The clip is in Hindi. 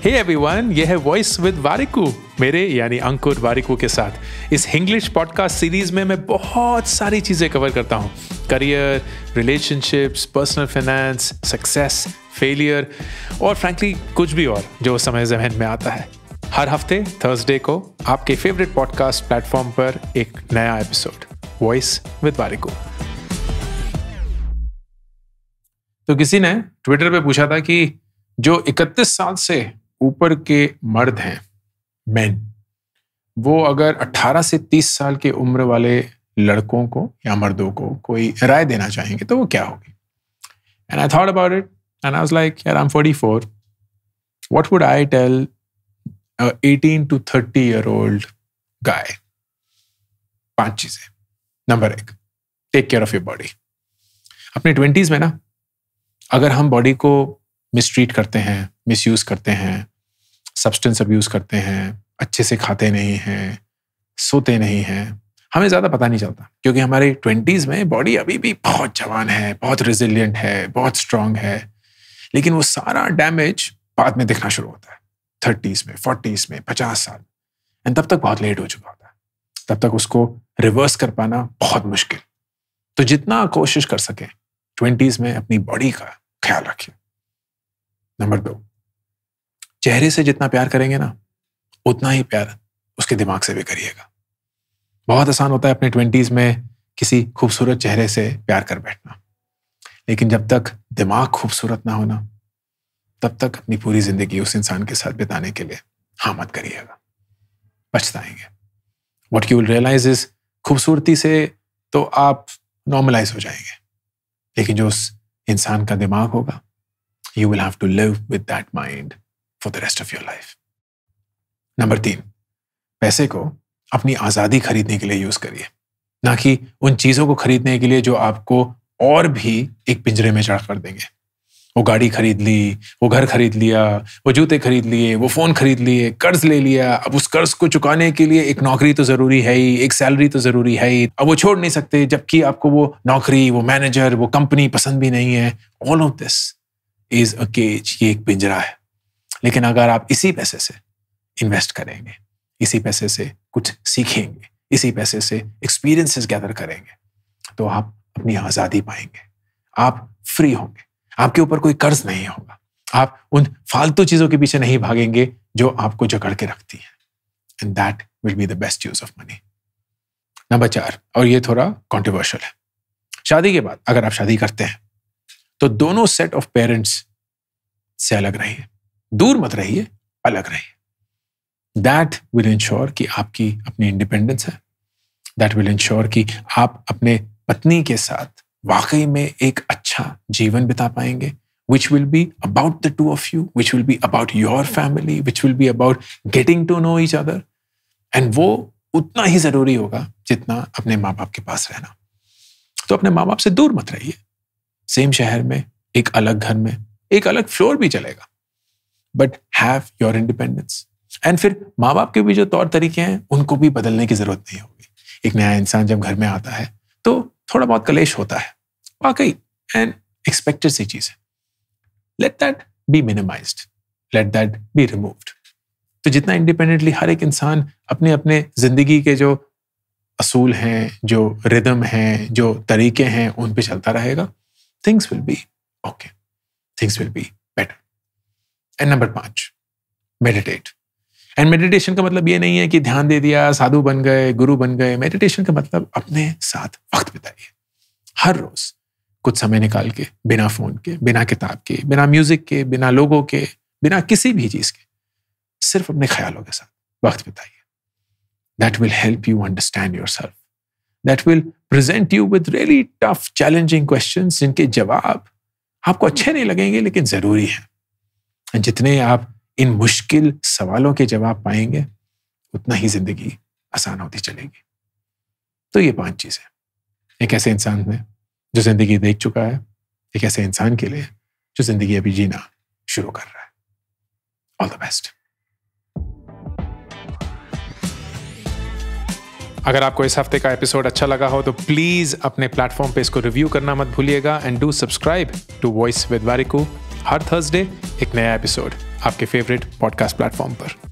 हे एवरीवन, ये है वॉइस विद वारिकू, मेरे यानी अंकुर वारिकू के साथ। इस इंग्लिश पॉडकास्ट सीरीज में मैं बहुत सारी चीज़ें कवर करता हूँ। Career, relationships, personal finance, success, failure और फ्रैंकली कुछ भी और जो उस समय ज़हन में आता है। हर हफ्ते थर्सडे को आपके फेवरेट पॉडकास्ट प्लेटफॉर्म पर एक नया एपिसोड, वॉइस विद वारिकू। तो किसी ने ट्विटर पे पूछा था कि जो 31 साल से ऊपर के मर्द हैं, मेन, वो अगर 18 से 30 साल के उम्र वाले लड़कों को या मर्दों को कोई राय देना चाहेंगे तो वो क्या होगी। And I thought about it and I was like, यार, I am 44, what would I tell a 18 to 30 year old guy? 5 चीजें। Number 1, take care of your body. अपने 20s में ना, अगर हम बॉडी को मिसट्रीट करते हैं, मिसयूज करते हैं, सब्सटेंस अब्यूज करते हैं, अच्छे से खाते नहीं हैं, सोते नहीं हैं, हमें ज़्यादा पता नहीं चलता क्योंकि हमारे 20s में बॉडी अभी भी बहुत जवान है, बहुत रिजिलियंट है, बहुत स्ट्रांग है। लेकिन वो सारा डैमेज बाद में दिखना शुरू होता है 30s में, 40s में, 50 साल, एंड तब तक बहुत लेट हो चुका होता है। तब तक उसको रिवर्स कर पाना बहुत मुश्किल। तो जितना कोशिश कर सकें 20s में अपनी बॉडी का ख्याल रखिए। नंबर 2, चेहरे से जितना प्यार करेंगे ना, उतना ही प्यार उसके दिमाग से भी करिएगा। बहुत आसान होता है अपने 20s में किसी खूबसूरत चेहरे से प्यार कर बैठना, लेकिन जब तक दिमाग खूबसूरत ना होना, तब तक अपनी पूरी जिंदगी उस इंसान के साथ बिताने के लिए हाँ मत करिएगा, पछताएंगे। What you will realize is, खूबसूरती से तो आप नॉर्मलाइज हो जाएंगे, लेकिन जो उस इंसान का दिमाग होगा, you will have to live with that mind for the rest of your life. Number 3, पैसे को अपनी आज़ादी खरीदने के लिए यूज करिए, ना कि उन चीज़ों को खरीदने के लिए जो आपको और भी एक पिंजरे में चढ़ कर देंगे। वो गाड़ी खरीद ली, वो घर खरीद लिया, वो जूते खरीद लिए, वो फ़ोन खरीद लिए, कर्ज ले लिया। अब उस कर्ज को चुकाने के लिए एक नौकरी तो ज़रूरी है ही, एक सैलरी तो ज़रूरी है ही। अब वो छोड़ नहीं सकते, जबकि आपको वो नौकरी, वो मैनेजर, वो कंपनी पसंद भी नहीं है। All of this is a cage, ये एक पिंजरा है। लेकिन अगर आप इसी पैसे से इन्वेस्ट करेंगे, इसी पैसे से कुछ सीखेंगे, इसी पैसे से एक्सपीरियंसेस गैदर करेंगे, तो आप अपनी आज़ादी पाएंगे, आप फ्री होंगे, आपके ऊपर कोई कर्ज नहीं होगा, आप उन फालतू चीज़ों के पीछे नहीं भागेंगे जो आपको जकड़ के रखती हैं। And that will be the best use of money. Number 4, और ये थोड़ा कॉन्ट्रोवर्शियल है, शादी के बाद अगर आप शादी करते हैं तो दोनों सेट ऑफ पेरेंट्स से अलग रहिए, दूर मत रहिए, अलग रहिए। दैट विल इंश्योर कि आपकी अपनी इंडिपेंडेंस है। दैट विल इंश्योर कि आप अपने पत्नी के साथ वाकई में एक अच्छा जीवन बिता पाएंगे, which will be about the two of you, which will be about your family, which will be about getting to know each other, and वो उतना ही जरूरी होगा जितना अपने माँ बाप के पास रहना। तो अपने माँ बाप से दूर मत रहिए, सेम शहर में, एक अलग घर में, एक अलग फ्लोर भी चलेगा, but have your independence. And फिर माँ बाप के भी जो तौर तरीके हैं उनको भी बदलने की जरूरत नहीं होगी। एक नया इंसान जब घर में आता है तो थोड़ा बहुत कलेश होता है, वाकई, एंड एक्सपेक्टेड सी चीज है। Let that be minimized, let that be removed. तो जितना इंडिपेंडेंटली हर एक इंसान अपने अपने जिंदगी के जो असूल हैं, जो रिदम हैं, जो तरीके हैं, उन पे चलता रहेगा, things will be okay, things will be better. And number 5, meditate. And meditation का मतलब ये नहीं है कि ध्यान दे दिया, साधु बन गए, गुरु बन गए। मेडिटेशन का मतलब अपने साथ वक्त बिताइए, हर रोज कुछ समय निकाल के, बिना फोन के, बिना किताब के, बिना म्यूजिक के, बिना लोगों के, बिना किसी भी चीज के, सिर्फ अपने ख्यालों के साथ वक्त बिताइए। That will help you understand yourself. That will present you with really tough, challenging questions जिनके जवाब आपको अच्छे नहीं लगेंगे लेकिन जरूरी है। जितने आप इन मुश्किल सवालों के जवाब पाएंगे, उतना ही जिंदगी आसान होती चलेगी। तो ये 5 चीजें एक ऐसे इंसान में जो जिंदगी देख चुका है, एक ऐसे इंसान के लिए जो जिंदगी अभी जीना शुरू कर रहा है। All the best. अगर आपको इस हफ्ते का एपिसोड अच्छा लगा हो तो प्लीज़ अपने प्लेटफॉर्म पे इसको रिव्यू करना मत भूलिएगा, and do subscribe to voice with Warikoo. हर थर्सडे एक नया एपिसोड आपके फेवरेट पॉडकास्ट प्लेटफॉर्म पर।